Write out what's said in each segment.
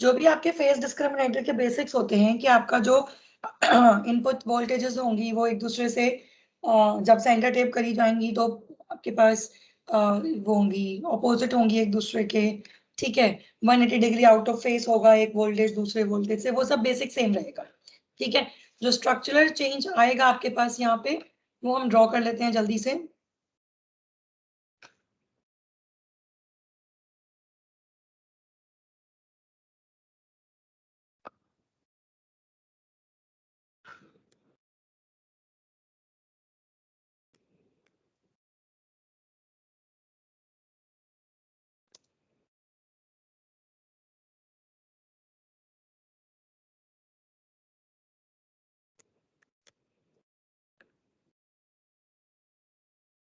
जो भी आपके फेज डिस्क्रिमिनेटर के बेसिक्स होते हैं कि आपका जो इनपुट वोल्टेजेस होंगी वो एक दूसरे से जब सेंटर टेप करी जाएंगी तो आपके पास वो होंगी ऑपोजिट होंगी एक दूसरे के, ठीक है। 180 डिग्री आउट ऑफ फेस होगा एक वोल्टेज दूसरे वोल्टेज से, वो सब बेसिक सेम रहेगा, ठीक है। जो स्ट्रक्चरल चेंज आएगा आपके पास यहाँ पे वो हम ड्रॉ कर लेते हैं जल्दी से।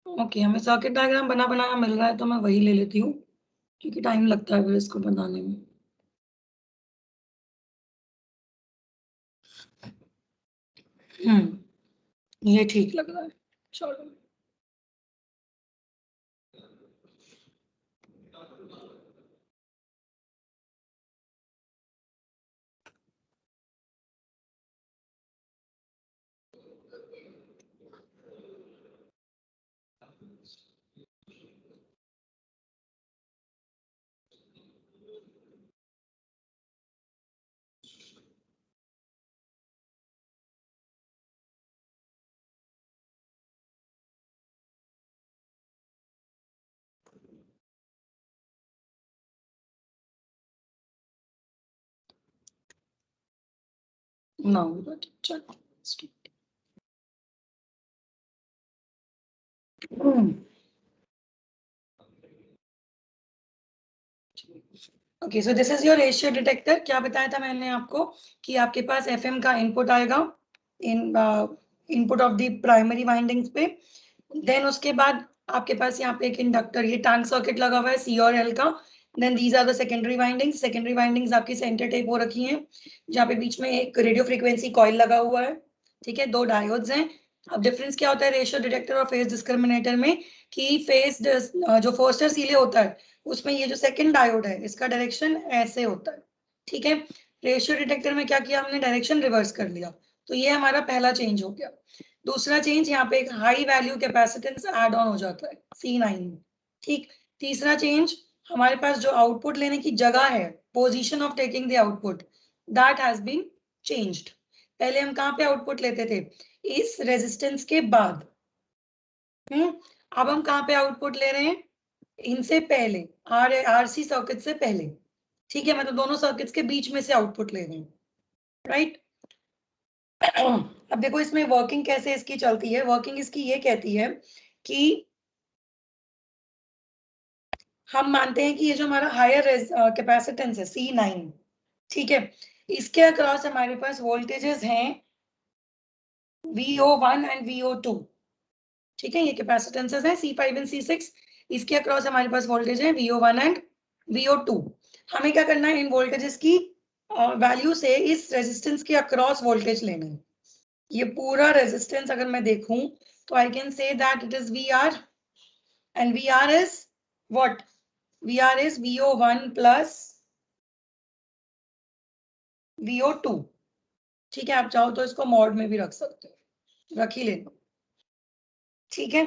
ओके, हमें सर्किट डायग्राम बना बनाया मिल रहा है तो मैं वही ले लेती हूँ क्योंकि टाइम लगता है फिर इसको बनाने में। ये ठीक लग रहा है, चलो। ना चलो। Okay, so this is your ratio detector. क्या बताया था मैंने आपको कि आपके पास एफएम का इनपुट आएगा in input of the primary windings पे, देन उसके बाद आपके पास यहाँ पे एक इंडक्टर, ये टैंक सर्किट लगा हुआ है सी और एल का। Then these are the secondary windings. Secondary windings आपकी सेंटर टेप हो रखी हैं जहाँ पे बीच में एक रेडियो फ्रीक्वेंसी कॉइल लगा हुआ है, ठीक है। 2 डायोड्स हैं। अब डिफरेंस क्या होता है रेशियो डिटेक्टर और फेज डिस्क्रिमिनेटर में कि फेज जो फर्स्ट सीले होता है उसमें ये जो सेकंड डायोड है इसका डायरेक्शन ऐसे होता है, ठीक है। रेशियो डिटेक्टर में क्या किया हमने, डायरेक्शन रिवर्स कर लिया। तो ये हमारा पहला चेंज हो गया। दूसरा चेंज, यहाँ पे एक high value capacitance add on हो जाता है C9 में, ठीक। तीसरा चेंज, हमारे पास जो आउटपुट लेने की जगह है, position of taking the output, that has been changed. पहले हम कहाँ पे आउटपुट लेते थे, इस रेजिस्टेंस के बाद। अब हम कहाँ पे आउटपुट ले रहे हैं, इनसे पहले, आरसी सर्किट से पहले, ठीक है। मतलब दोनों सर्किट्स के बीच में से आउटपुट ले रहे हैं, राइट। अब देखो इसमें वर्किंग कैसे इसकी चलती है। वर्किंग इसकी ये कहती है कि हम मानते हैं कि ये जो हमारा हायर कैपेसिटेंस है C9, ठीक है, इसके अक्रॉस हमारे पास वोल्टेजेस हैं VO1 एंड VO2, ठीक है। ये कैपेसिटेंसेस हैं C5 एंड C6, इसके अक्रॉस हमारे पास वोल्टेज है VO1 एंड VO2। हमें क्या करना है, इन वोल्टेजेस की वैल्यू से इस रेजिस्टेंस के अक्रॉस वोल्टेज लेना है। ये पूरा रेजिस्टेंस अगर मैं देखूं तो I can say that it is VR and VR is what? VR is VO1 plus VO2, ठीक है। आप चाहो तो इसको मॉड में भी रख सकते हो, रख ही लेना, ठीक है।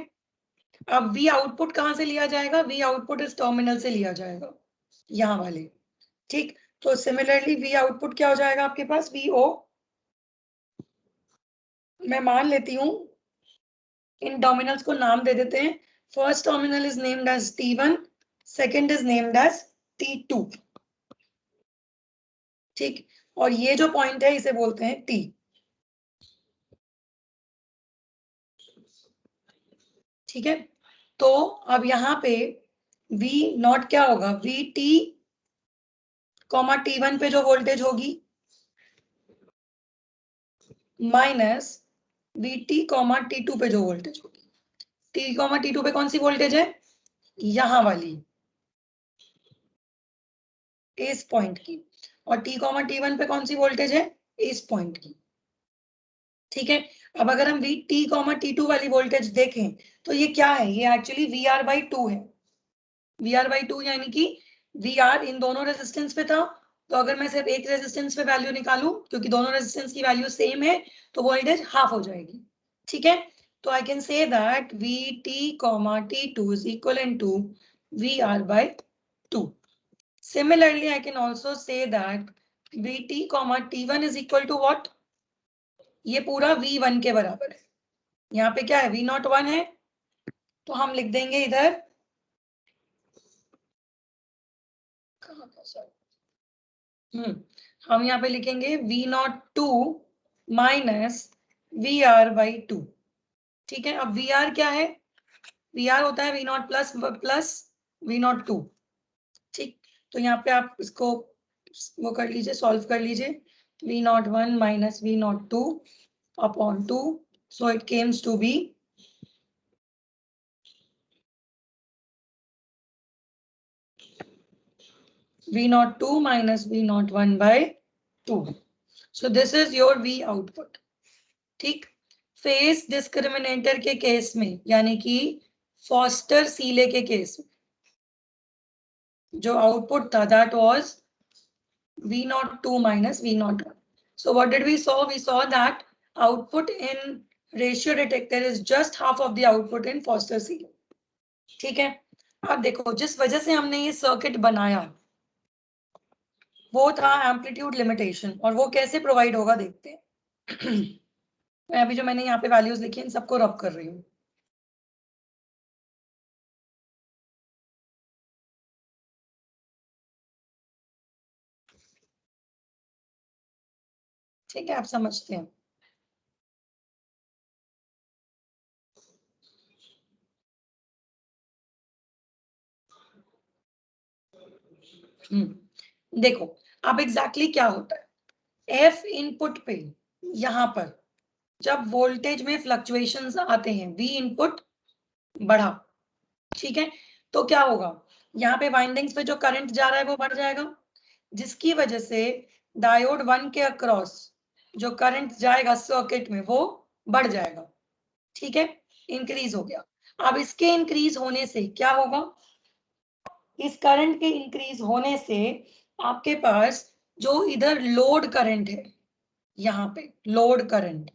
अब V आउटपुट कहां से लिया जाएगा, V आउटपुट इस टर्मिनल से लिया जाएगा, यहाँ वाले, ठीक। तो सिमिलरली V आउटपुट क्या हो जाएगा आपके पास, VO, मैं मान लेती हूँ इन टर्मिनल्स को नाम दे देते हैं। First terminal is named as T1, second is named as T2, ठीक। और ये जो पॉइंट है इसे बोलते हैं T, ठीक है। तो अब यहाँ पे V नॉट क्या होगा, VT कॉमा T1 पे जो वोल्टेज होगी माइनस VT कॉमा T2 पे जो वोल्टेज होगी। T कॉमा T2 पे कौन सी वोल्टेज है, यहाँ वाली, इस पॉइंट की। और T कॉमा T1 पे कौन सी वोल्टेज है, इस पॉइंट की, ठीक है। अब अगर हम VT कॉमा T2 वाली वोल्टेज देखें तो ये क्या है, ये एक्चुअली VR/2 है। VR/2 यानी कि VR इन दोनों रेजिस्टेंस पे था तो अगर मैं सिर्फ एक रेजिस्टेंस पे वैल्यू निकालूं, क्योंकि दोनों रेजिस्टेंस की वैल्यू सेम है, तो वोल्टेज हाफ हो जाएगी। ठीक है, तो I can say that VT, T2 is equivalent to VR by 2. Similarly, I can also say that VT, T1 is equal to what? ये पूरा V1 के बराबर है। यहाँ पे क्या है, V01 है, तो हम लिख देंगे इधर, हम यहाँ पे लिखेंगे V02 माइनस VR/2। ठीक है, अब VR क्या है, VR होता है V0 प्लस V02। ठीक, तो यहाँ पे आप इसको वो कर लीजिए, सॉल्व कर लीजिए, V01 minus V02 upon 2, so it comes to be V02 minus V01 by 2. So this is your V output. ठीक, फेस डिस्क्रिमिनेटर के केस में, यानी कि फॉस्टर सीले के केस में, जो आउटपुट था that was V02 minus V01. So what did we saw? We saw that output in ratio detector is just half of the output in Foster सीले. ठीक है, अब देखो जिस वजह से हमने ये सर्किट बनाया वो था एम्पलीट्यूड लिमिटेशन, और वो कैसे प्रोवाइड होगा देखते हैं। मैं अभी जो मैंने यहाँ पे वैल्यूज लिखी है इन सबको रब कर रही हूँ। ठीक है, आप समझते हैं। देखो अब एग्जैक्टली क्या होता है, एफ इनपुट पे यहाँ पर जब वोल्टेज में फ्लक्चुएशंस आते हैं, वी इनपुट बढ़ा, ठीक है, तो क्या होगा, यहाँ पे वाइंडिंग्स पे जो करंट जा रहा है वो बढ़ जाएगा, जिसकी वजह से डायोड 1 के अक्रॉस जो करंट जाएगा सर्किट में वो बढ़ जाएगा। ठीक है, इंक्रीज हो गया। अब इसके इंक्रीज होने से क्या होगा, इस करंट के इंक्रीज होने से आपके पास जो इधर लोड करंट है, यहाँ पे लोड करंट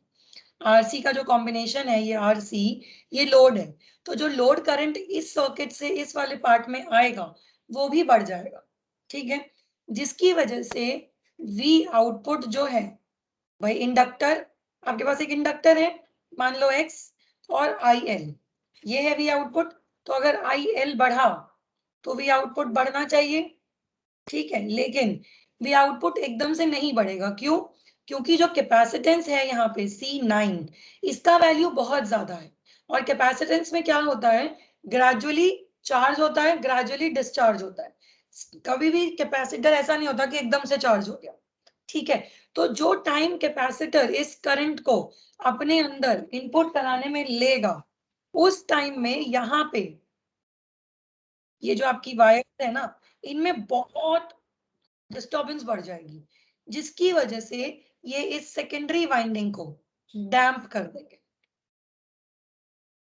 आरसी का जो कॉम्बिनेशन है, ये आरसी, ये लोड है, तो जो लोड करंट इस सर्किट से इस वाले पार्ट में आएगा वो भी बढ़ जाएगा। ठीक है, जिसकी वजह से वी आउटपुट जो है, भाई इंडक्टर, आपके पास एक इंडक्टर है मान लो एक्स, और आई एल, ये है वी आउटपुट, तो अगर आई एल बढ़ा तो वी आउटपुट बढ़ना चाहिए। ठीक है, लेकिन वी आउटपुट एकदम से नहीं बढ़ेगा, क्यों, क्योंकि जो कैपेसिटेंस है यहाँ पे C9, इसका वैल्यू बहुत ज्यादा है, और कैपेसिटेंस में क्या होता है, ग्रेजुअली चार्ज होता है, ग्रेजुअली डिस्चार्ज होता है, कभी भी कैपेसिटर ऐसा नहीं होता कि एकदम से चार्ज हो गया। ठीक है, तो जो टाइम कैपेसिटर इस करंट को अपने अंदर इनपुट कराने में लेगा, उस टाइम में यहाँ पे ये जो आपकी वायर है ना, इनमें बहुत डिस्टर्बेंस बढ़ जाएगी, जिसकी वजह से ये इस सेकेंडरी वाइंडिंग को डैम्प कर देंगे।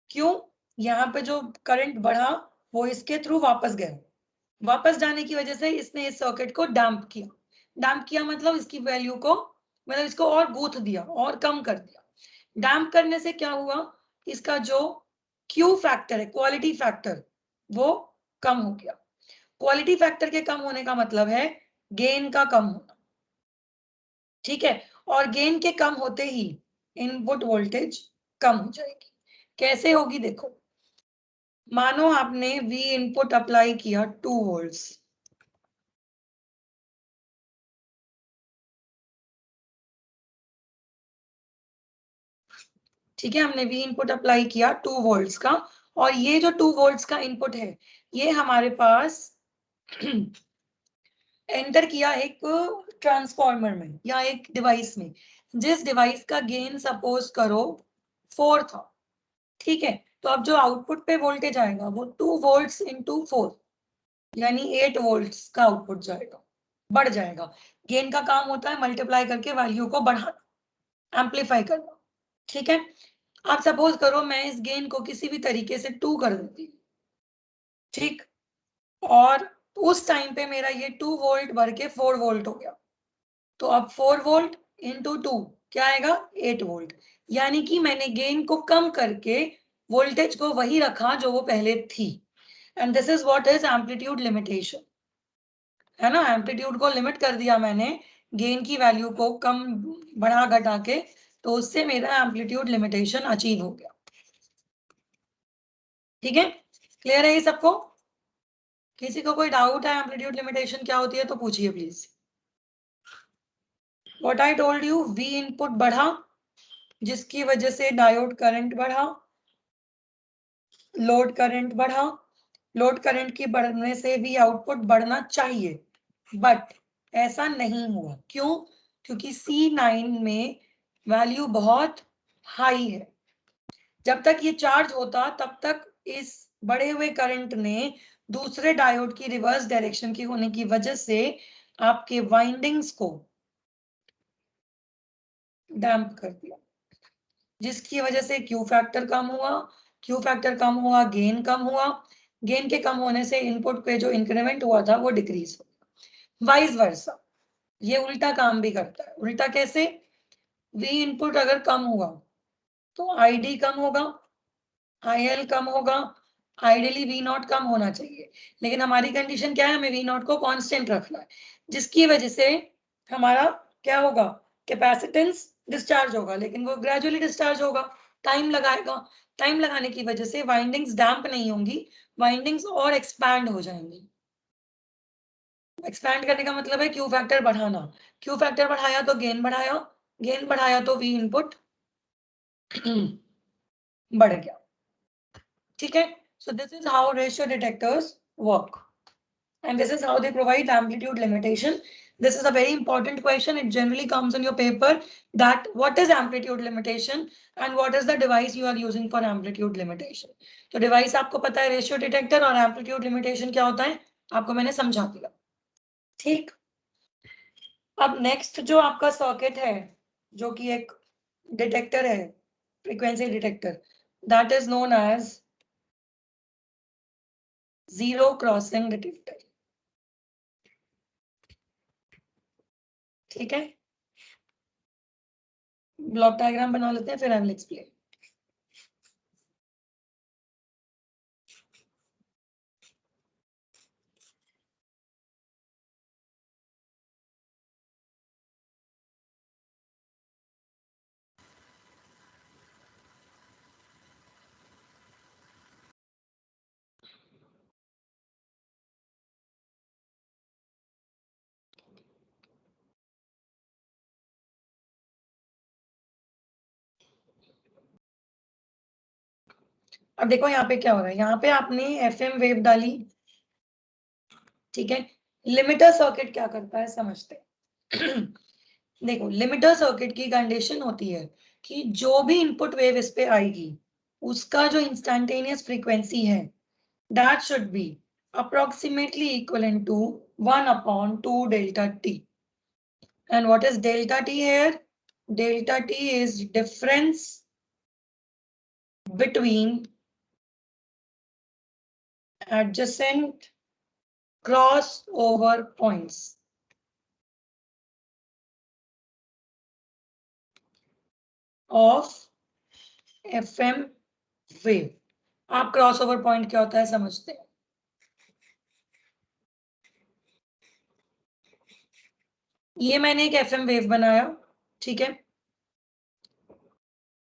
क्यों, यहाँ पे जो करंट बढ़ा वो इसके थ्रू वापस गया, वापस जाने की वजह से इसने इस सर्किट को डैम्प किया। डैम्प किया मतलब इसकी वैल्यू को, मतलब इसको और गूंथ दिया और कम कर दिया। डैम्प करने से क्या हुआ, इसका जो क्यू फैक्टर है, क्वालिटी फैक्टर, वो कम हो गया। क्वालिटी फैक्टर के कम होने का मतलब है गेन का कम होना। ठीक है, और गेन के कम होते ही इनपुट वोल्टेज कम हो जाएगी। कैसे होगी देखो, मानो आपने वी इनपुट अप्लाई किया 2 वोल्ट्स, ठीक है, हमने वी इनपुट अप्लाई किया 2 वोल्ट्स का, और ये जो 2 वोल्ट्स का इनपुट है ये हमारे पास एंटर किया एक ट्रांसफॉर्मर में या एक डिवाइस में, जिस डिवाइस का गेन सपोज करो 4 था। ठीक है, तो अब जो आउटपुट पे वोल्टेज आएगा वो 2 वोल्ट्स इंटू 4, यानी 8 वोल्ट्स का आउटपुट जाएगा, बढ़ जाएगा। गेन का काम होता है मल्टीप्लाई करके वैल्यू को बढ़ाना, एम्पलीफाई करना। ठीक है, आप सपोज करो मैं इस गेन को किसी भी तरीके से 2 कर देती, ठीक, और उस टाइम पे मेरा ये 2 वोल्ट भर के 4 वोल्ट हो गया। तो अब 4 वोल्ट इंटू 2 क्या आएगा? 8 वोल्ट। यानी कि मैंने गेन को कम करके वोल्टेज को वही रखा जो वो पहले थी। And this is what is amplitude limitation, है ना। एम्पलीट्यूड को लिमिट कर दिया मैंने, गेन की वैल्यू को कम बढ़ा घटा के, तो उससे मेरा एम्पलीट्यूड लिमिटेशन अचीव हो गया। ठीक है, क्लियर है ये सबको? किसी को कोई डाउट है एम्पलीट्यूड लिमिटेशन क्या होती है तो पूछिए please. What I told you, we input बढ़ा जिसकी वजह से डायोड करंट बढ़ा, लोड करंट बढ़ा, लोड करंट की बढ़ने से भी आउटपुट बढ़ना चाहिए, बट ऐसा नहीं हुआ। क्यों? क्योंकि C9 में वैल्यू बहुत हाई है। जब तक ये चार्ज होता तब तक इस बढ़े हुए करंट ने दूसरे डायोड की रिवर्स डायरेक्शन की होने की वजह से आपके वाइंडिंग्स को डैम्प कर दिया, जिसकी वजह से क्यू फैक्टर कम हुआ। क्यू फैक्टर कम हुआ, गेन कम हुआ। गेन के कम होने से इनपुट पे जो इंक्रीमेंट हुआ था वो डिक्रीज हो। वाइस वर्सा, ये उल्टा काम भी करता है। उल्टा कैसे? वी इनपुट अगर कम हुआ तो आईडी कम होगा, आईएल कम होगा, आइडियली वी नॉट कम होना चाहिए। लेकिन हमारी कंडीशन क्या है? हमें वी नॉट को कांस्टेंट रखना है, जिसकी वजह से हमारा क्या होगा? कैपेसिटेंस डिस्चार्ज होगा, लेकिन वो ग्रेजुअली डिस्चार्ज होगा, टाइम लगाएगा। टाइम लगाने की वजह से वाइंडिंग्स डैम्प नहीं होंगी, वाइंडिंग्स और एक्सपैंड हो जाएंगी। एक्सपैंड करने का मतलब है क्यू फैक्टर बढ़ाना। क्यू फैक्टर बढ़ाया तो गेन बढ़ाया, गेन बढ़ाया तो वी इनपुट बढ़ गया। ठीक है, so this is how ratio detectors work and this is how they provide amplitude limitation. This is a very important question. It generally comes in your paper that what is amplitude limitation and what is the device you are using for amplitude limitation. तो device आपको पता है ratio detector, और amplitude limitation क्या होता है आपको मैंने समझा दिया। ठीक, अब नेक्स्ट जो आपका सर्किट है जो कि एक डिटेक्टर है, frequency detector, that is known as zero crossing detector. ठीक है, ब्लॉक डायग्राम बना लेते हैं फिर आई विल एक्सप्लेन। अब देखो यहाँ पे क्या हो रहा है, यहाँ पे आपने एफएम वेव डाली। ठीक है, लिमिटर सर्किट क्या करता है समझते हैं। देखो, लिमिटर सर्किट की कंडीशन होती है कि जो भी इनपुट वेव इस पे आएगी उसका जो इंस्टेंटेनियस फ्रीक्वेंसी है that should be approximately equivalent to 1/2 delta t. And what is delta t here? Delta t is difference between adjacent crossover points of FM wave. आप क्रॉसओवर पॉइंट क्या होता है समझते हैं? ये मैंने एक एफएम वेव बनाया, ठीक है,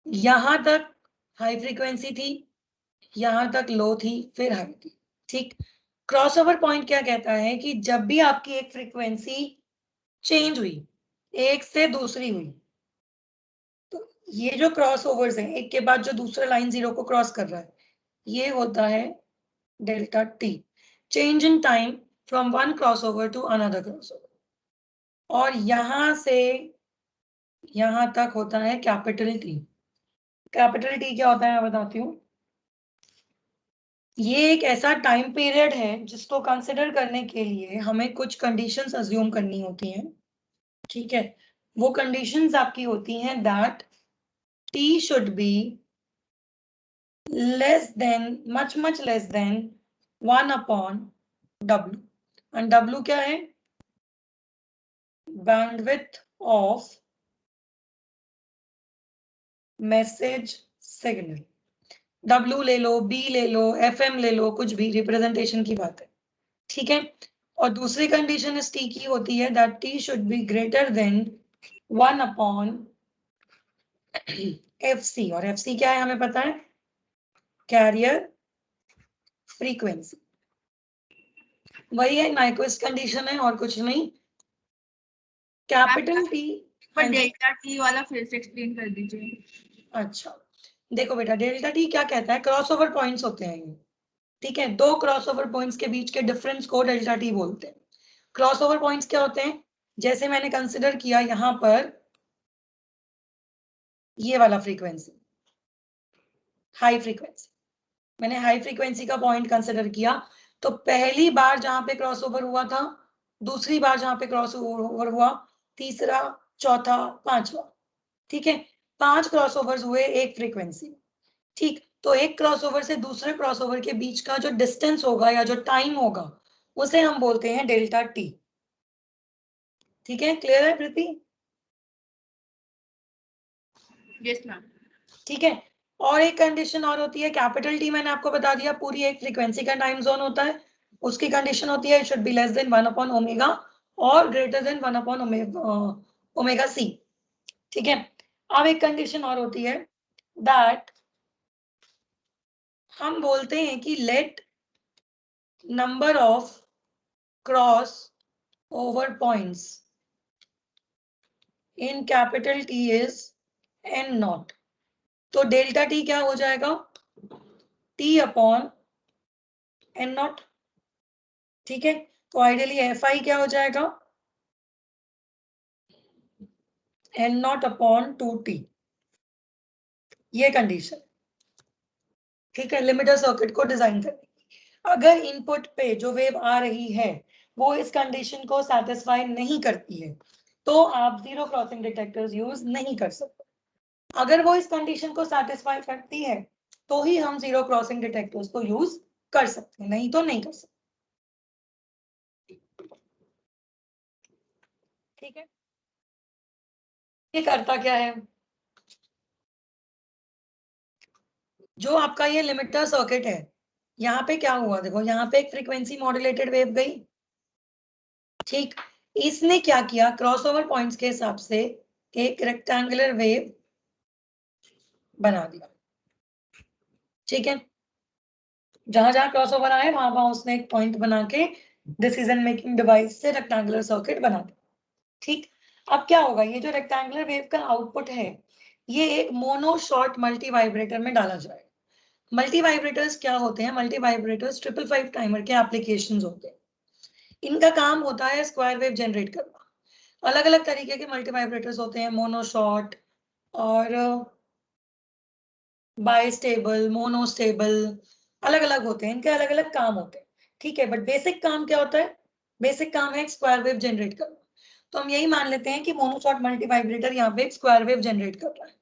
यहां तक हाई फ्रीक्वेंसी थी, यहां तक लो थी, फिर हाई थी। ठीक, क्रॉसओवर पॉइंट क्या कहता है कि जब भी आपकी एक फ्रीक्वेंसी चेंज हुई, एक से दूसरी हुई, तो ये जो क्रॉसओवर्स हैं एक के बाद जो दूसरा लाइन जीरो को क्रॉस कर रहा है, ये होता है delta T, change in time from one crossover to another crossover. और यहां से यहां तक होता है कैपिटल टी। कैपिटल टी क्या होता है मैं बताती हूँ। ये एक ऐसा टाइम पीरियड है जिसको कंसिडर करने के लिए हमें कुछ कंडीशंस अज्यूम करनी होती हैं। ठीक है, वो कंडीशंस आपकी होती हैं that t should be less than much less than 1/w, and W क्या है? Bandwidth of message signal. W ले लो, B ले लो, FM ले लो, कुछ भी रिप्रेजेंटेशन की बात है, ठीक है। और दूसरी कंडीशन इस T की होती है that T should be greater than 1/FC। और FC क्या है हमें पता है? Carrier frequency. वही है, नाइक्विस्ट कंडीशन है और कुछ नहीं। Capital T। पर डेल्टा टी वाला फिर से एक्सप्लेन कर दीजिए। अच्छा, देखो बेटा, डेल्टा टी क्या कहता है? क्रॉसओवर पॉइंट्स होते हैं ये, ठीक है। दो क्रॉसओवर पॉइंट्स के बीच के डिफरेंस को डेल्टा टी बोलते हैं। क्रॉसओवर पॉइंट्स क्या होते हैं? जैसे मैंने कंसिडर किया यहाँ पर ये वाला फ्रीक्वेंसी, हाई फ्रीक्वेंसी, मैंने हाई फ्रीक्वेंसी का पॉइंट कंसिडर किया, तो पहली बार जहां पे क्रॉसओवर हुआ था, दूसरी बार जहां पे क्रॉसओवर हुआ, तीसरा, चौथा, पांचवा, ठीक है। 5 क्रॉसओवर्स हुए एक फ्रीक्वेंसी, ठीक। तो एक क्रॉसओवर से दूसरे क्रॉसओवर के बीच का जो डिस्टेंस होगा या जो टाइम होगा उसे हम बोलते हैं डेल्टा टी, ठीक है। क्लियर है प्रीति? Yes ma'am. ठीक है। और एक कंडीशन और होती है, कैपिटल टी मैंने आपको बता दिया पूरी एक फ्रीक्वेंसी का टाइम जोन होता है। उसकी कंडीशन होती है it should be less than 1/ओमेगा और ग्रेटर देन 1/ओमेगा सी, ठीक है। अब एक कंडीशन और होती है दैट हम बोलते हैं कि let number of cross over points in capital T is n not. तो डेल्टा टी क्या हो जाएगा? T/n नॉट, ठीक है। तो आइडियली Fi क्या हो जाएगा? n नॉट अपॉन 2t, ये कंडीशन, ठीक है। लिमिटर सर्किट को डिजाइन करने, अगर इनपुट पे जो वेव आ रही है वो इस कंडीशन को सेटिस्फाई नहीं करती है तो आप जीरो क्रॉसिंग डिटेक्टर्स यूज नहीं कर सकते। अगर वो इस कंडीशन को सेटिस्फाई करती है तो ही हम जीरो क्रॉसिंग डिटेक्टर्स को यूज कर सकते हैं, नहीं तो नहीं कर सकते, ठीक है। ये करता क्या है? जो आपका ये लिमिटर सर्किट है, यहाँ पे क्या हुआ देखो, यहाँ पे एक फ्रीक्वेंसी मॉड्यूलेटेड वेव गई, ठीक। इसने क्या किया? क्रॉसओवर पॉइंट्स के हिसाब से एक रेक्टेंगुलर वेव बना दिया, ठीक है। जहां जहां क्रॉसओवर आए वहां वहां उसने एक पॉइंट बना के डिसीजन मेकिंग डिवाइस से रेक्टेंगुलर सर्किट बना दिया, ठीक। अब क्या होगा? ये जो रेक्टेंगुलर वेव का आउटपुट है ये एक मोनो शॉर्ट मल्टी वाइब्रेटर में डाला जाएगा। मल्टी वाइब्रेटर्स क्या होते हैं? मल्टी वाइब्रेटर्स 555 टाइमर के एप्लीकेशंस होते हैं। इनका काम होता है स्क्वायर वेव जनरेट करना। अलग अलग तरीके के मल्टी वाइब्रेटर्स होते हैं, मोनो शॉर्ट और बाइस्टेबल, मोनोस्टेबल, अलग अलग होते हैं, इनके अलग अलग काम होते हैं, ठीक है। बट बेसिक काम क्या होता है? बेसिक काम है स्क्वायर वेव जनरेट करना। तो हम यही मान लेते हैं कि मोनोशॉट मल्टी वाइब्रेटर यहाँ पे एक स्क्वायर वेव जनरेट कर रहा है।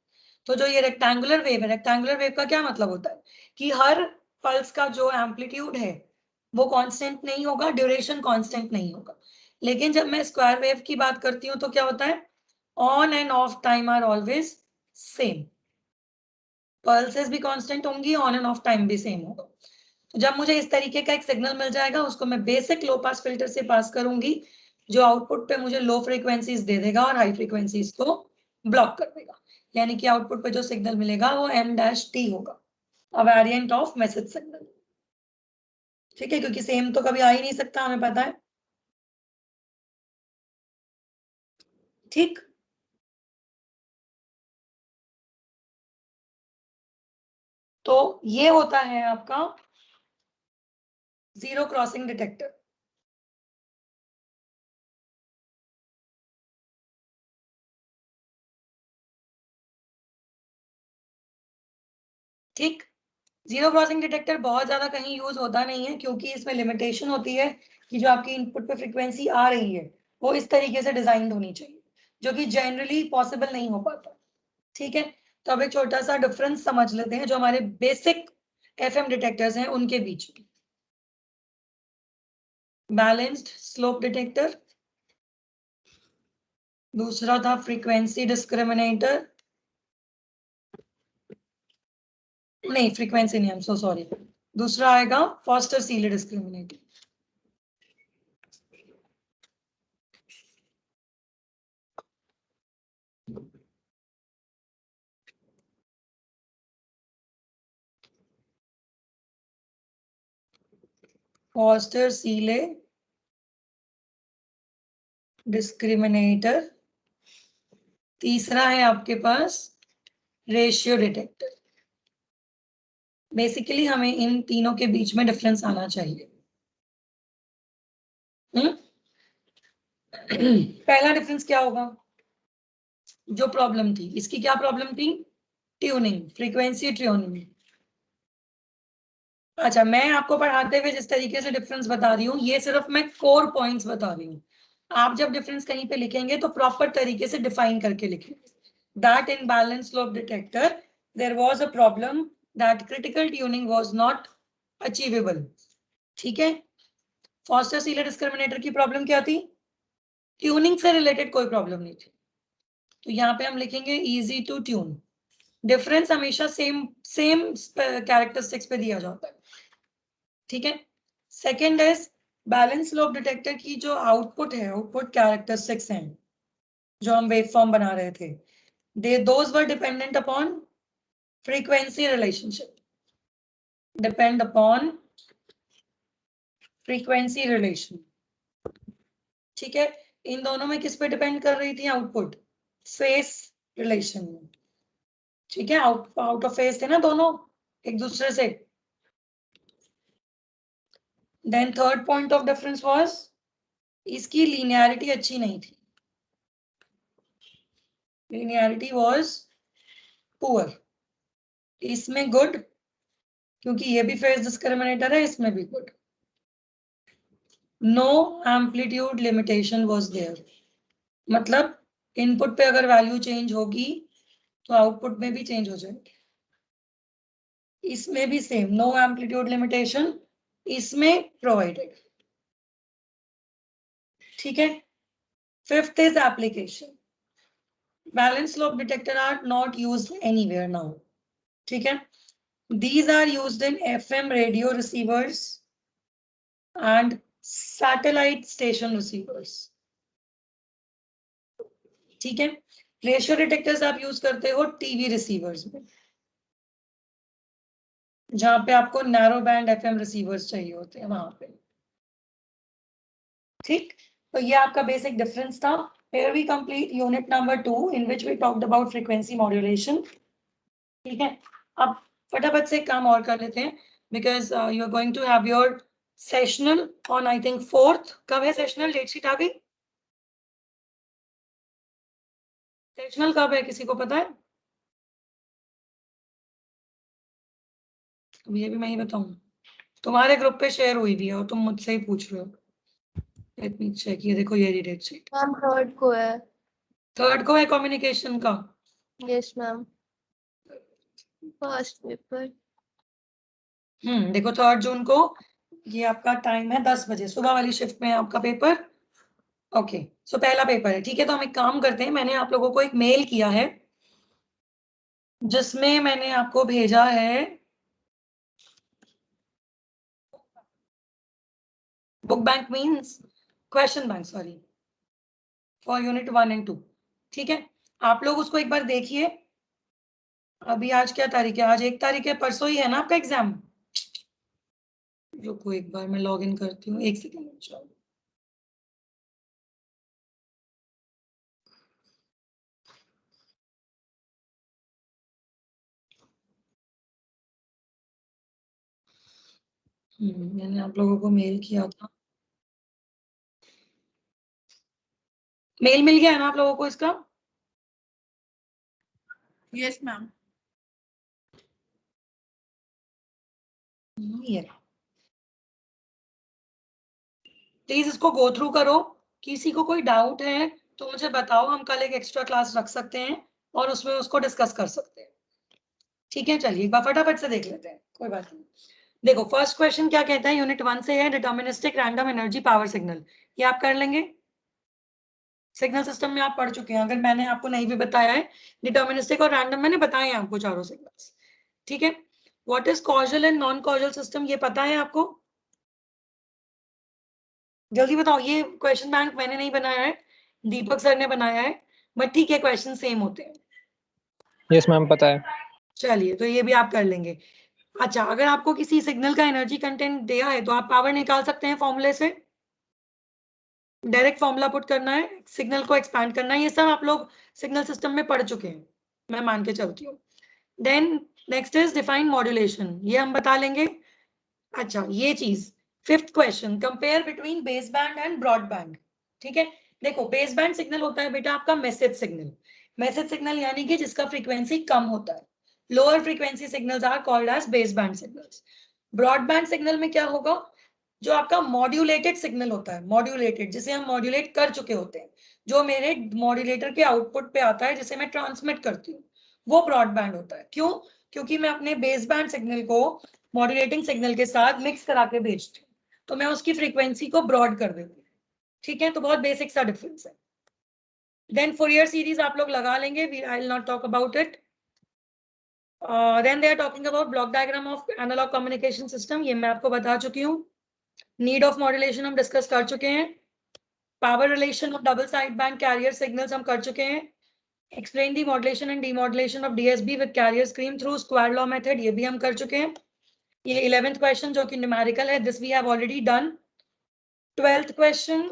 तो जो ये रेक्टेंगुलर वेव है, रेक्टेंगुलर वेव का क्या मतलब होता है कि हर पल्स का जो एम्पलीट्यूड है वो कांस्टेंट नहीं होगा, ड्यूरेशन कांस्टेंट नहीं होगा। लेकिन जब मैं स्क्वायर वेव की बात करती हूँ तो क्या होता है? On and off time are always same, pulses भी कांस्टेंट होंगी, ऑन एंड ऑफ टाइम भी सेम होगा। तो जब मुझे इस तरीके का एक सिग्नल मिल जाएगा उसको मैं बेसिक लो पास फिल्टर से पास करूंगी, जो आउटपुट पे मुझे लो फ्रीक्वेंसीज दे देगा और हाई फ्रीक्वेंसीज को ब्लॉक कर देगा। यानी कि आउटपुट पे जो सिग्नल मिलेगा वो M-T होगा, अ वेरिएंट ऑफ मैसेज सिग्नल, ठीक है। क्योंकि सेम तो कभी आ ही नहीं सकता, हमें पता है, ठीक। तो ये होता है आपका जीरो क्रॉसिंग डिटेक्टर, ठीक। जीरो क्रॉसिंग डिटेक्टर बहुत ज्यादा कहीं यूज होता नहीं है क्योंकि इसमें लिमिटेशन होती है कि जो आपकी इनपुट पे फ्रीक्वेंसी आ रही है वो इस तरीके से डिजाइन होनी चाहिए, जो कि जनरली पॉसिबल नहीं हो पाता, ठीक है। तो अब एक छोटा सा डिफरेंस समझ लेते हैं जो हमारे बेसिक एफएम डिटेक्टर्स हैं उनके बीच में। बैलेंस्ड स्लोप डिटेक्टर, दूसरा था फ्रीक्वेंसी डिस्क्रिमिनेटर, नहीं फ्रीक्वेंसी नहीं, आई एम सो सॉरी, दूसरा आएगा foster Seeley discriminator. Foster Seeley discriminator, तीसरा है आपके पास रेशियो डिटेक्टर। बेसिकली हमें इन तीनों के बीच में डिफरेंस आना चाहिए। पहला डिफरेंस क्या होगा? जो प्रॉब्लम थी, इसकी क्या प्रॉब्लम थी? Tuning, frequency tuning. अच्छा, मैं आपको पढ़ाते हुए जिस तरीके से डिफरेंस बता रही हूँ, ये सिर्फ मैं कोर पॉइंट्स बता रही हूँ। आप जब डिफरेंस कहीं पे लिखेंगे तो प्रॉपर तरीके से डिफाइन करके लिखेंगे। That in balance slope detector there was a problem that critical tuning was not achievable. ठीक है। फॉस्टर सीले डिस्क्रिमिनेटर की प्रॉब्लम क्या थी? ट्यूनिंग से रिलेटेड कोई प्रॉब्लम नहीं थी, तो यहाँ पे हम लिखेंगे इजी टू ट्यून। डिफरेंस हमेशा सेम सेम कैरेक्टरिस्टिक्स पे दिया जाता है। ठीक है। Second is balance slope detector की जो आउटपुट है, आउटपुट कैरेक्टरिस्टिक्स हैं जो हम वेव फॉर्म बना रहे थे, those were dependent upon frequency relationship, depend upon frequency relation. ठीक है। इन दोनों में किस पे डिपेंड कर रही थी आउटपुट? फेस रिलेशन में। ठीक है, आउट ऑफ फेस थे ना दोनों एक दूसरे से। Then third point of difference was इसकी लीनियरिटी अच्छी नहीं थी, लीनियरिटी वाज पुअर। इसमें गुड, क्योंकि ये भी फेस डिस्क्रिमिनेटर है, इसमें भी good. No amplitude limitation was there, मतलब इनपुट पे अगर वैल्यू चेंज होगी तो आउटपुट में भी चेंज हो जाएगी। इसमें भी सेम, नो एम्पलीट्यूड लिमिटेशन, इसमें प्रोवाइडेड। ठीक है। Fifth is application. Balance slope detector are not used anywhere now. ठीक है। These are used in FM radio receivers and satellite station receivers. ठीक है। रेशियो डिटेक्टर्स आप यूज करते हो टीवी रिसीवर्स में, जहां पे आपको नैरो बैंड एफएम रिसीवर्स चाहिए होते हैं वहां पे। ठीक, तो ये आपका बेसिक डिफरेंस था। Here we complete unit number 2 in which we talked about frequency modulation. ठीक है। अब फटाफट से काम और कर लेते हैं, because you are going to have your sessional on I think 4th। कब है सेशनल? डेट शीट आ गई? सेशनल कब है, किसी को पता है? अब ये भी मैं ही बताऊं? तुम्हारे ग्रुप पे शेयर हुई भी है और तुम मुझसे ही पूछ रहे हो। लेट मी चेक, ये देखो ये डेट शीट। मैम थर्ड को है। थर्ड को है कम्युनिकेशन का। Yes ma'am, first paper. देखो 3 जून को ये आपका टाइम है 10 बजे, सुबह वाली शिफ्ट में है आपका पेपर। ओके, सो पहला पेपर है। ठीक है, तो हम एक काम करते हैं, मैंने आप लोगों को एक मेल किया है जिसमें मैंने आपको भेजा है book bank means question bank, sorry, for unit 1 and 2। ठीक है, आप लोग उसको एक बार देखिए। अभी आज क्या तारीख है? आज 1 तारीख है, परसों ही है ना आपका एग्जाम। रुको एक बार मैं लॉग इन करती हूँ, 1 सेकेंड। मैंने आप लोगों को मेल किया था। मेल मिल गया है ना आप लोगों को इसका? Yes ma'am. ये प्लीज इसको गो थ्रू करो। किसी को कोई डाउट है तो मुझे बताओ, हम कल एक एक्स्ट्रा क्लास रख सकते हैं और उसमें उसको डिस्कस कर सकते हैं। ठीक है, चलिए एक बार फटाफट से देख लेते हैं, कोई बात नहीं। देखो फर्स्ट क्वेश्चन क्या कहता है, यूनिट 1 से है, deterministic random energy power signal. ये आप कर लेंगे, सिग्नल सिस्टम में आप पढ़ चुके हैं, अगर मैंने आपको नहीं भी बताया है। डिटर्मिनिस्टिक और रैंडम मैंने बताए हैं आपको चारों सिग्नल्स, ठीक है। What is causal and non causal system, ये पता है आपको? जल्दी बताओ, ये क्वेश्चन बैंक मैंने नहीं बनाया है, दीपक सर ने बनाया है, बट ठीक है क्वेश्चन सेम होते हैं। यस मैम पता है। चलिए तो ये भी आप कर लेंगे। अच्छा, अगर आपको किसी सिग्नल का एनर्जी कंटेंट दिया है तो आप पावर निकाल सकते हैं फॉर्मूले से, डायरेक्ट फॉर्मूला पुट करना है, सिग्नल को एक्सपैंड करना है, ये सब आप लोग सिग्नल सिस्टम में पढ़ चुके हैं, मैं मान के चलती हूँ। Then next is define modulation, ये हम बता लेंगे। अच्छा ये चीज, fifth question, compare between base band and broad band. ठीक है, देखो बेस बैंड सिग्नल होता है बेटा आपका मैसेज सिग्नल, मैसेज सिग्नल यानी कि जिसका फ्रीक्वेंसी कम होता है। Lower frequency signals are called as base band signals. Broadband signal में क्या होगा, जो आपका मॉड्यूलेटेड सिग्नल होता है, मॉड्यूलेटेड जिसे हम मॉड्यूलेट कर चुके होते हैं, जो मेरे मॉड्यूलेटर के आउटपुट पे आता है जिसे मैं ट्रांसमिट करती हूँ, वो ब्रॉडबैंड होता है। क्यों? क्योंकि मैं अपने बेस बैंड सिग्नल को मॉड्यूलेटिंग सिग्नल के साथ मिक्स करा के भेजती हूँ, तो मैं उसकी फ्रीक्वेंसी को ब्रॉड कर देती हूँ। ठीक है, तो बहुत बेसिक सा डिफरेंस है। देन फॉरियर सीरीज आप लोग लगा लेंगे, I will not talk about it. Then they are talking about block diagram of analogue communication system, ये मैं आपको बता चुकी हूँ। नीड ऑफ मॉड्यूलेशन हम डिस्कस कर चुके हैं। Power relation of double side band carrier signals हम कर चुके हैं। Explain the modulation and demodulation of DSB with carrier scheme through square law method, ये भी हम कर चुके हैं। ये 11th क्वेश्चन जो कि न्यूमेरिकल है, this we have already done. 12th question,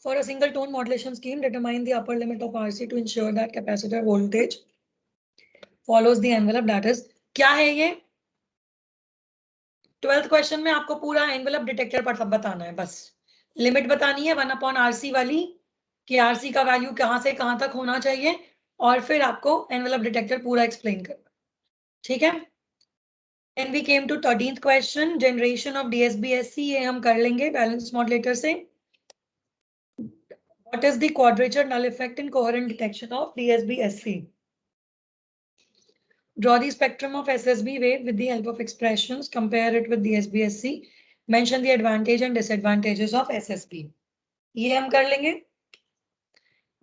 for a single tone modulation scheme determine the upper limit of RC to ensure that capacitor voltage follows the envelope, that is क्या है ये? 12th question में आपको पूरा envelope detector बताना है, बस limit बतानी है 1/RC वाली, कि RC का वैल्यू कहां से कहां तक होना चाहिए, और फिर आपको एनवेलप डिटेक्टर पूरा एक्सप्लेन करना। ठीक है, Then we came to 13th question, generation of DSB-SC, ये हम कर लेंगे बैलेंस मॉडुलेटर से। What is the quadrature null effect in coherent detection of DSB-SC? Draw the spectrum of SSB wave with the help of expressions. Compare it with DSB-SC. Mention the advantage and disadvantages of SSB. ये हम कर लेंगे.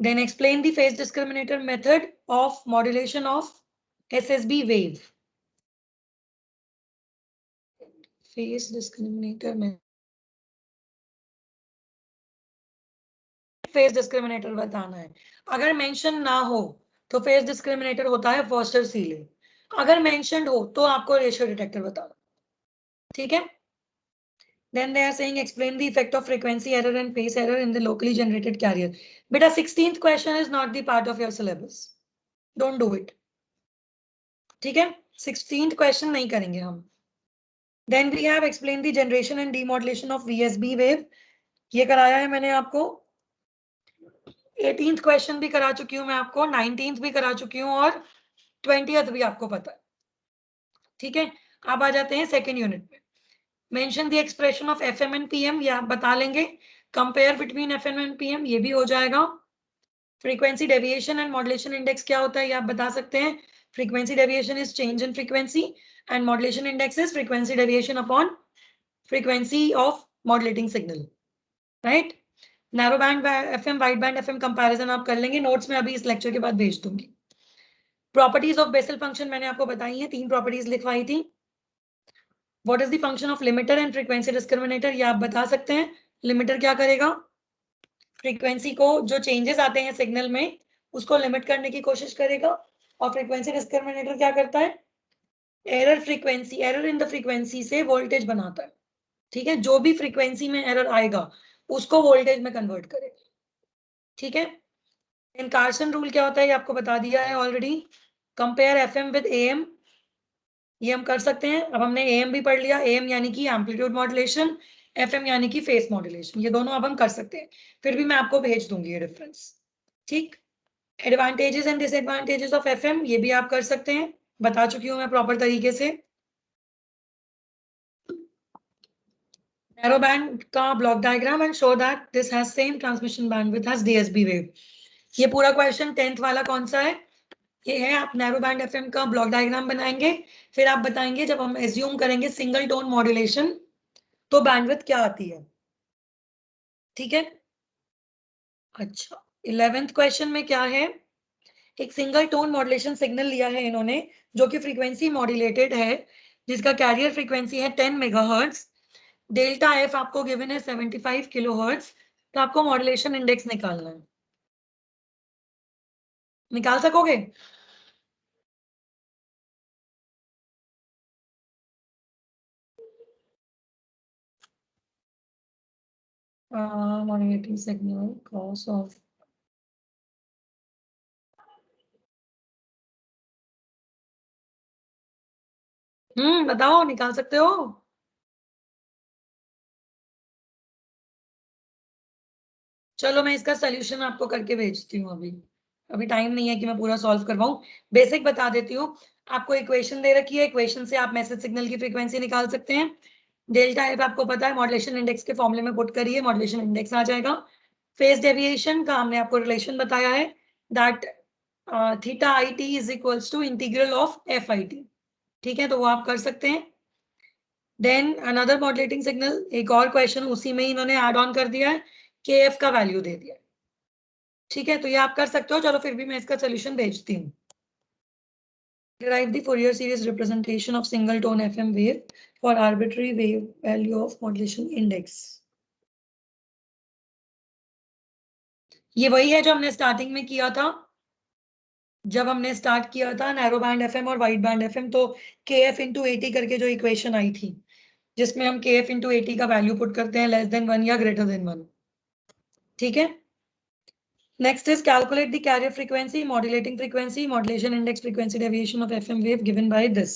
Then explain the phase discriminator method of modulation of SSB wave. Phase discriminator method. Phase discriminator बताना है, अगर mention ना हो तो फेज डिस्क्रिमिनेटर होता है फॉस्टर सीलिंग, अगर मेंशनड हो तो आपको रेशियो डिटेक्टर बताना। ठीक है, then they are saying explain the effect of frequency error and phase error in the locally generated carrier. Beta 16th question is not the part of your syllabus, don't do it. ठीक है, 16th question नहीं करेंगे हम। Then we have explained the generation and demodulation of VSB wave, ये कराया है मैंने आपको। 18th क्वेश्चन भी करा चुकी हूँ मैं आपको, 19th भी करा चुकी हूँ, और 20th भी आपको पता है। ठीक है, अब आ जाते हैं सेकेंड यूनिट में। Mention the expression of FM and PM, ये आप बता लेंगे। Compare between FM and PM, ये भी हो जाएगा। Frequency deviation and modulation index क्या होता है, ये आप बता सकते हैं। Frequency deviation is change in frequency and modulation index is frequency deviation upon frequency of modulating signal, right. Narrow band FM, wide band FM comparison आप कर लेंगे, नोट्स में अभी इस लेक्चर के बाद भेज दूंगी। प्रॉपर्टीज ऑफ बेसल फंक्शन मैंने आपको बताई है, 3 प्रॉपर्टीज लिखवाई थी। What is the function of limiter and frequency discriminator, ये आप बता सकते हैं। लिमिटर क्या करेगा, फ्रीक्वेंसी को जो चेंजेस आते हैं सिग्नल में उसको लिमिट करने की कोशिश करेगा, और फ्रीक्वेंसी डिस्क्रिमिनेटर क्या करता है, error frequency, error in the frequency से वोल्टेज बनाता है। ठीक है, जो भी फ्रीक्वेंसी में एरर आएगा उसको वोल्टेज में कन्वर्ट करेगा। ठीक है, इन कार्सन रूल क्या होता है ये आपको बता दिया है already. Compare FM with AM, ये हम कर सकते हैं। अब हमने AM भी पढ़ लिया, AM यानी कि एम्पलीट्यूड मॉड्यूलेशन, FM यानी कि फेस मॉड्यूलेशन, ये दोनों अब हम कर सकते हैं। फिर भी मैं आपको भेज दूंगी ये डिफरेंस। ठीक, advantages and disadvantages of FM, ये भी आप कर सकते हैं, बता चुकी हूँ मैं प्रॉपर तरीके से। नैरो बैंड का block diagram and show that this has same transmission bandwidth as DSB wave. ये पूरा क्वेश्चन 10th वाला कौन सा है, ये है, आप नैरो बैंड एफएम का ब्लॉक डायग्राम बनाएंगे, फिर आप बताएंगे जब हम एज्यूम करेंगे सिंगल टोन मॉड्यूलेशन तो बैंडविड्थ क्या आती है, ठीक है। अच्छा, 11th क्वेश्चन में क्या है, एक सिंगल टोन मॉड्यूलेशन सिग्नल लिया है इन्होंने जो कि फ्रीक्वेंसी मॉड्यूलेटेड है, जिसका कैरियर फ्रीक्वेंसी है 10 मेगाहर्ट्ज, डेल्टा एफ आपको गिवन है 75 किलोहर्ट्ज, तो आपको मॉड्यूलेशन इंडेक्स निकालना है, निकाल सकोगे? मॉड्यूलेटिंग सिग्नल कॉस ऑफ बताओ, निकाल सकते हो? चलो मैं इसका सोल्यूशन आपको करके भेजती हूँ, अभी अभी टाइम नहीं है कि मैं पूरा सॉल्व करवाऊं, बेसिक बता देती हूँ। आपको इक्वेशन दे रखी है, इक्वेशन से आप मैसेज सिग्नल की फ्रीक्वेंसी निकाल सकते हैं। डेल्टा एफ आपको पता है, मॉड्यूलेशन इंडेक्स के फॉर्मूले में पुट करिए, मॉड्यूलेशन इंडेक्स आ जाएगा। फेज डेविएशन का हमने आपको रिलेशन बताया है, that theta i t is equals to integral of f i t, ठीक है, तो वो आप कर सकते हैं। देन अनदर मॉड्यूलेटिंग सिग्नल, एक और क्वेश्चन उसी में इन्होंने ऐड ऑन कर दिया है, के एफ का वैल्यू दे दिया, ठीक है, तो ये आप कर सकते हो। चलो फिर भी मैं इसका सोल्यूशन भेजती हूँ। Derive the Fourier series representation of single tone FM wave for arbitrary wave value of modulation index. ये वही है जो हमने स्टार्टिंग में किया था, जब हमने स्टार्ट किया था नैरो बैंड एफएम और वाइड बैंड एफएम, तो के एफ इंटू 80 करके जो इक्वेशन आई थी, जिसमें हम के एफ इंटू 80 का वैल्यू पुट करते हैं लेस देन 1 या ग्रेटर देन 1, ठीक है। Next is calculate the carrier frequency, modulating frequency, modulation index frequency deviation of FM wave given by this.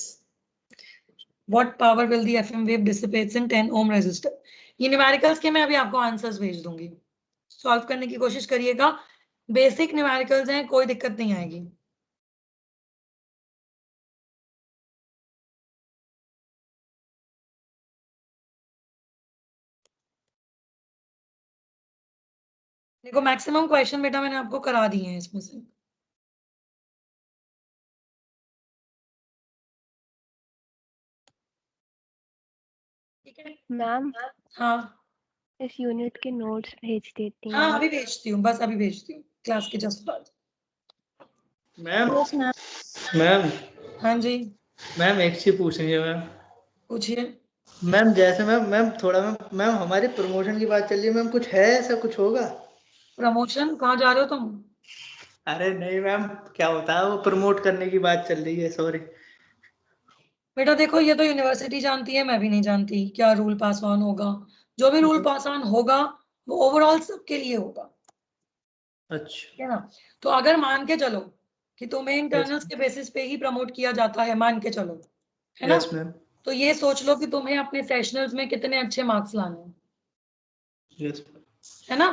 What power will the FM wave dissipates in 10 ohm resistor? ये numericals के मैं अभी आपको answers भेज दूंगी, solve करने की कोशिश करिएगा, बेसिक न्यूमेरिकल्स हैं, कोई दिक्कत नहीं आएगी। देखो मैक्सिमम क्वेश्चन बेटा मैंने आपको करा दिए हैं इसमें से। ठीक है मैम, हाँ इस यूनिट के नोट्स भेज देती हैं हाँ, आप? अभी भेजती हूँ, बस अभी भेजती हूँ क्लास के जस्ट बाद। Ma'am yes ma'am. मैम हाँ जी मैम एक चीज पूछनी है मैम। पूछिए। मैम जैसे मैम थोड़ा मैम हमारी प्रमोशन की बात चल रही है मैम, कुछ है ऐसा, कुछ होगा? प्रमोशन कहाँ जा रहे हो तुम? अरे नहीं मैम, क्या होता है वो प्रमोट करने की बात चल रही है, सॉरी। बेटा देखो, ये तो यूनिवर्सिटी जानती है, मैं भी नहीं जानती क्या रूल पास ऑन होगा। जो भी रूल पास ऑन होगा वो ओवरऑल सबके लिए होगा, अच्छा। है ना। तो अगर मान के चलो कि तुम्हें इंटरनल्स यस के बेसिस पे ही प्रमोट किया जाता है, मान के चलो, है ना, यस मैम। तो ये सोच लो कि तुम्हें अपने सेशनल्स में कितने अच्छे मार्क्स लाने हैं, यस है ना।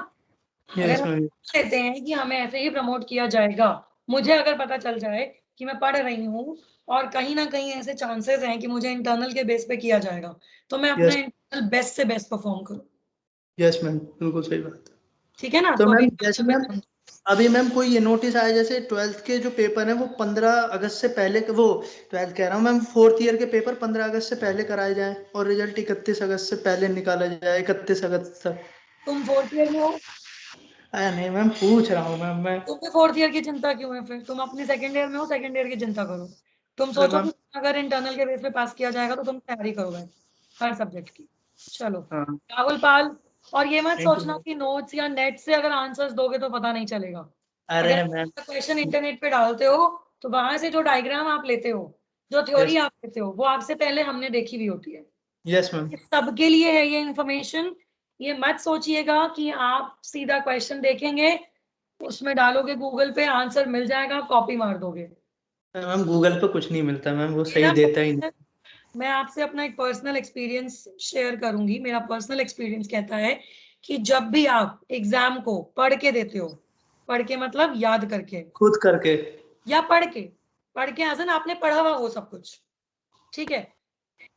अगर यस हम मैम। कहते हैं कि हमें ऐसे ही प्रमोट किया जाएगा, मुझे अगर पता चल जाए कि मैं पढ़ रही हूँ और कहीं ना कहीं ऐसे चांसेस हैं कि मुझे इंटरनल के बेस पे किया जाएगा, तो मैं अपना यस इंटरनल बेस्ट से बेस्ट परफॉर्म करूँ, यस मैम, बिल्कुल सही बात है। ठीक है ना। तो तो मैम अभी जैसे मैम अभी मैम कोई ये नोटिस आया, जैसे 12th के जो पेपर है वो 15 अगस्त से पहले, वो 12th कह रहा हूँ मैम, 4th ईयर के पेपर 15 अगस्त से पहले कराए जाएं और रिजल्ट 31 अगस्त से पहले निकाला जाए, 31 अगस्त तक। तुम 4th ईयर में हो, अरे नहीं मैम, पूछ रहा हूँ मैम मैं। तुम्हें 4th ईयर की चिंता क्यों है? फिर तुम अपनी 2nd ईयर में हो, 2nd ईयर की चिंता करो। तुम अरे सोचो मैम। कि अगर इंटरनल के बेस पे पास किया जाएगा तो तुम तैयारी करोगे हर सब्जेक्ट की। चलो हाँ। राहुल पाल, और ये मत थैंक सोचना यू। कि नोट्स या नेट से अगर आंसर्स दोगे तो पता नहीं चलेगा। अरे अगर मैम। क्वेश्चन इंटरनेट पे डालते हो तो वहां से जो डायग्राम आप लेते हो, जो थ्योरी यस आप लेते हो, वो आपसे पहले हमने देखी हुई होती है। Yes ma'am. ये सबके लिए है ये इंफॉर्मेशन। ये मत सोचिएगा कि आप सीधा क्वेश्चन देखेंगे, उसमें डालोगे गूगल पे, आंसर मिल जाएगा, कॉपी मार दोगे। मैम गूगल पे कुछ नहीं मिलता मैम, वो सही मेरा देता ही नहीं। मैं आपसे अपना एक पर्सनल एक्सपीरियंस शेयर करूंगी। मेरा पर्सनल एक्सपीरियंस कहता है कि जब भी आप एग्जाम को पढ़ के देते हो, पढ़ के मतलब याद करके, खुद करके। या पढ़ के एज एन आपने पढ़ा हुआ हो सब कुछ, ठीक है,